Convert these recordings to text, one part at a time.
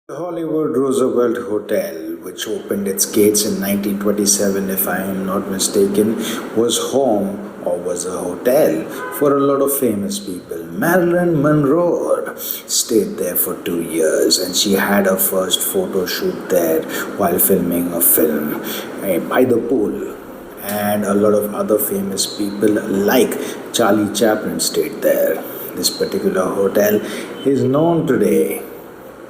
The Hollywood Roosevelt Hotel, which opened its gates in 1927, if I am not mistaken, was home or was a hotel for a lot of famous people. Marilyn Monroe stayed there for 2 years and she had her first photo shoot there while filming a film by the pool. And a lot of other famous people like Charlie Chaplin stayed there. This particular hotel is known today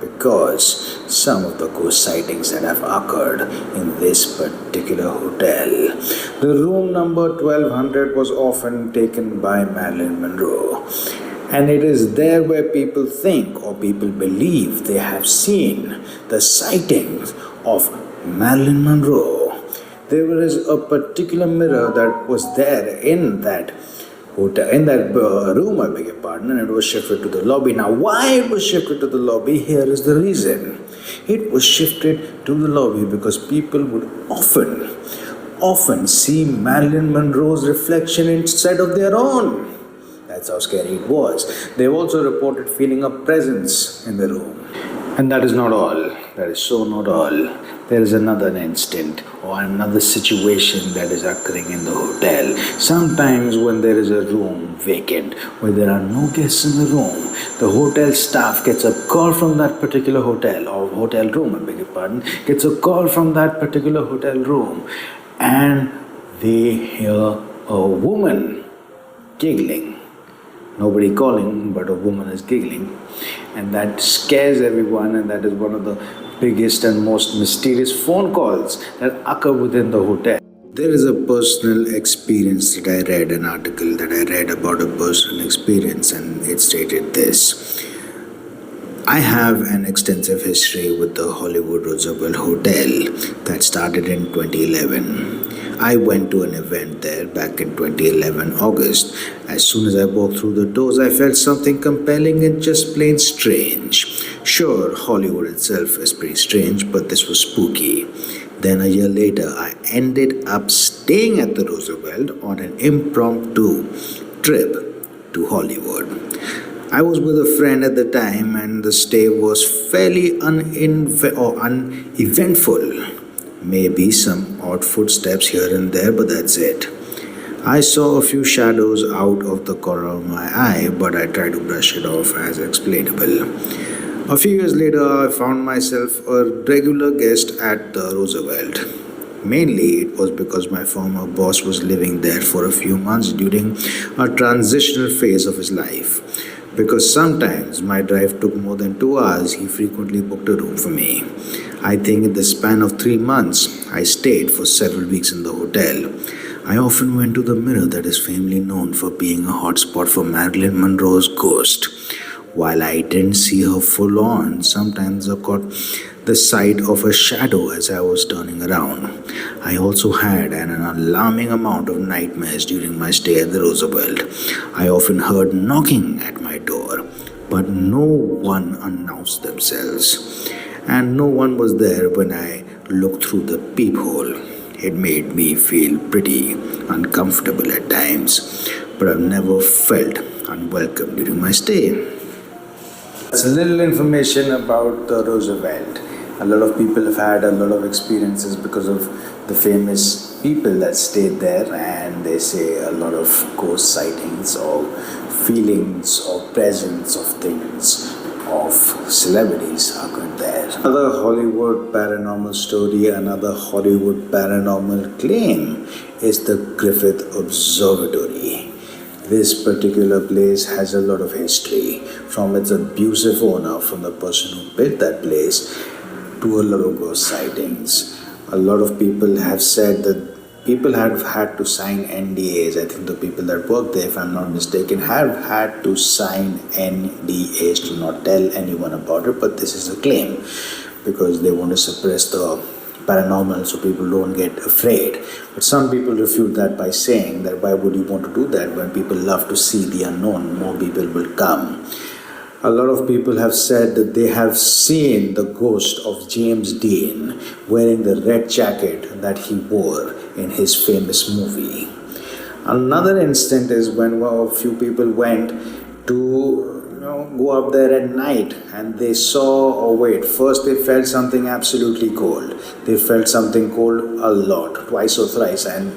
because some of the ghost sightings that have occurred in this particular hotel. The room number 1200 was often taken by Marilyn Monroe, and it is there where people think or people believe they have seen the sightings of Marilyn Monroe. There is a particular mirror that was there in that hotel, in that room, I beg your pardon, and it was shifted to the lobby. Now, why it was shifted to the lobby? Here is the reason. It was shifted to the lobby because people would often see Marilyn Monroe's reflection instead of their own. That's how scary it was. They've also reported feeling a presence in the room. And that is not all. That is so not all. There is another instant or another situation that is occurring in the hotel. Sometimes, when there is a room vacant, where there are no guests in the room, the hotel staff gets a call from that particular hotel or hotel room, I beg your pardon, gets a call from that particular hotel room, and they hear a woman giggling. Nobody calling, but a woman is giggling. And that scares everyone, and that is one of the biggest and most mysterious phone calls that occur within the hotel. There is a personal experience that I read, an article that I read about a personal experience, and it stated this. I have an extensive history with the Hollywood Roosevelt Hotel that started in 2011. I went to an event there back in 2011 August. As soon as I walked through the doors, I felt something compelling and just plain strange. Sure, Hollywood itself is pretty strange, but this was spooky. Then a year later, I ended up staying at the Roosevelt on an impromptu trip to Hollywood. I was with a friend at the time, and the stay was fairly uneventful. Maybe some odd footsteps here and there, but that's it. I saw a few shadows out of the corner of my eye, but I tried to brush it off as explainable. A few years later, I found myself a regular guest at the Roosevelt. Mainly, it was because my former boss was living there for a few months during a transitional phase of his life. Because sometimes my drive took more than 2 hours, he frequently booked a room for me. I think in the span of 3 months, I stayed for several weeks in the hotel. I often went to the mirror that is famously known for being a hotspot for Marilyn Monroe's ghost. While I didn't see her full on, sometimes I caught the sight of a shadow as I was turning around. I also had an alarming amount of nightmares during my stay at the Roosevelt. I often heard knocking at my door, but no one announced themselves. And no one was there when I looked through the peephole. It made me feel pretty uncomfortable at times, but I've never felt unwelcome during my stay. That's a little information about the Roosevelt. A lot of people have had a lot of experiences because of the famous people that stayed there, and they say a lot of ghost sightings or feelings or presence of things of celebrities occurred there. Another Hollywood paranormal story, another Hollywood paranormal claim is the Griffith Observatory. This particular place has a lot of history, from its abusive owner, from the person who built that place, to a lot of ghost sightings. A lot of people have said that people have had to sign NDAs. I think the people that work there, if I'm not mistaken, have had to sign NDAs to not tell anyone about it, but this is a claim because they want to suppress the paranormal so people don't get afraid. But some people refute that by saying that why would you want to do that when people love to see the unknown? More people will come. A lot of people have said that they have seen the ghost of James Dean wearing the red jacket that he wore in his famous movie. Another instant is when a few people went to go up there at night, and they saw, or wait, first they felt something absolutely cold. They felt something cold a lot, twice or thrice, and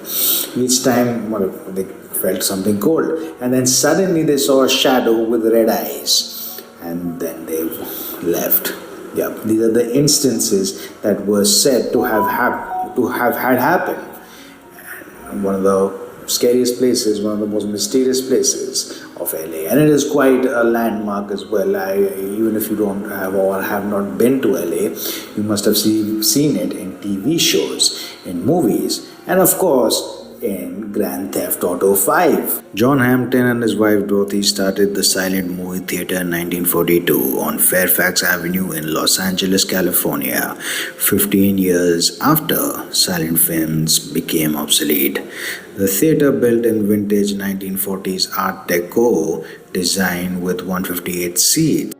each time, well, they felt something cold, and then suddenly they saw a shadow with red eyes, and then they left. Yeah, these are the instances that were said to have had happened. And one of the scariest places, one of the most mysterious places of LA, and it is quite a landmark as well. Even if you don't have or have not been to LA, you must have seen it in TV shows, in movies, and of course in Grand Theft Auto 5. John Hampton and his wife Dorothy started the silent movie theater in 1942 on Fairfax Avenue in Los Angeles, California, 15 years after silent films became obsolete. The theater, built in vintage 1940s Art Deco design with 158 seats,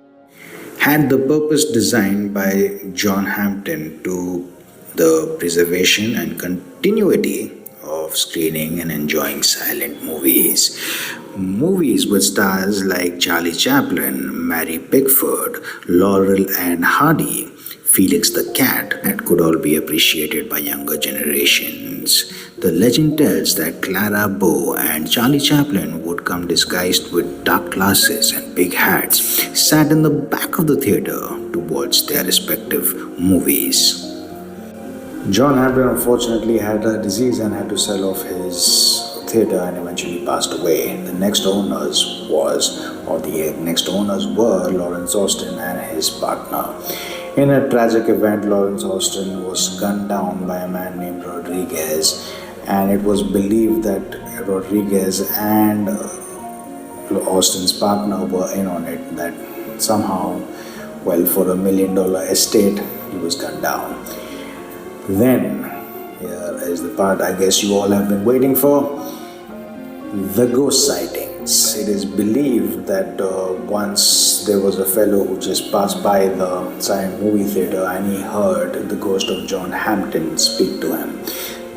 had the purpose designed by John Hampton to the preservation and continuity of screening and enjoying silent movies. Movies with stars like Charlie Chaplin, Mary Pickford, Laurel and Hardy, Felix the Cat, that could all be appreciated by younger generations. The legend tells that Clara Bow and Charlie Chaplin would come disguised with dark glasses and big hats, sat in the back of the theater to watch their respective movies. John Hampton unfortunately had a disease and had to sell off his theater and eventually passed away. The next owners were Lawrence Austin and his partner. In a tragic event, Lawrence Austin was gunned down by a man named Rodriguez, and it was believed that Rodriguez and Austin's partner were in on it, that somehow, well, for $1 million estate, he was gunned down. Then, here is the part I guess you all have been waiting for: the ghost sightings. It is believed that once there was a fellow who just passed by the silent movie theater and he heard the ghost of John Hampton speak to him.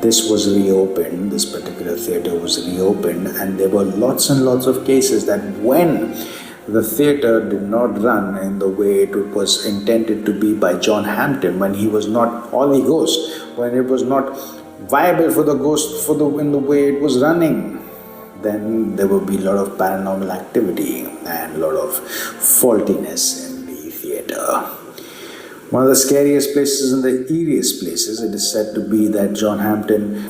This was reopened, this particular theater was reopened, and there were lots and lots of cases that when the theater did not run in the way it was intended to be by John Hampton, when he was not Ollie Ghost, when it was not viable for the ghost in the way it was running, then there would be a lot of paranormal activity and a lot of faultiness in the theater. One of the scariest places and the eeriest places, it is said to be that John Hampton,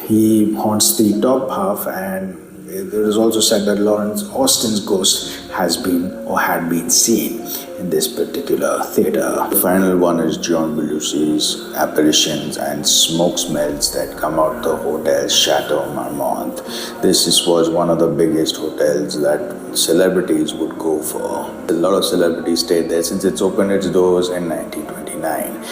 he haunts the top half, and it is also said that Lawrence Austin's ghost has been or had been seen in this particular theater. The final one is John Belushi's apparitions and smoke smells that come out the hotel Chateau Marmont. This was one of the biggest hotels that celebrities would go for. A lot of celebrities stayed there since it's opened its doors in 1929.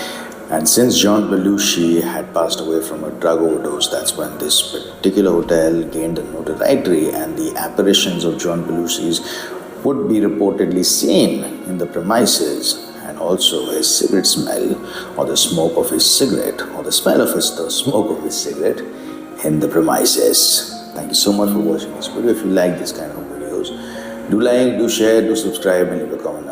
And since John Belushi had passed away from a drug overdose, that's when this particular hotel gained a notoriety, and the apparitions of John Belushi's would be reportedly seen in the premises, and also his cigarette smell, or the smoke of his cigarette, or the smell of the smoke of his cigarette in the premises. Thank you so much for watching this video. If you like this kind of videos, do like, do share, do subscribe, and leave a comment.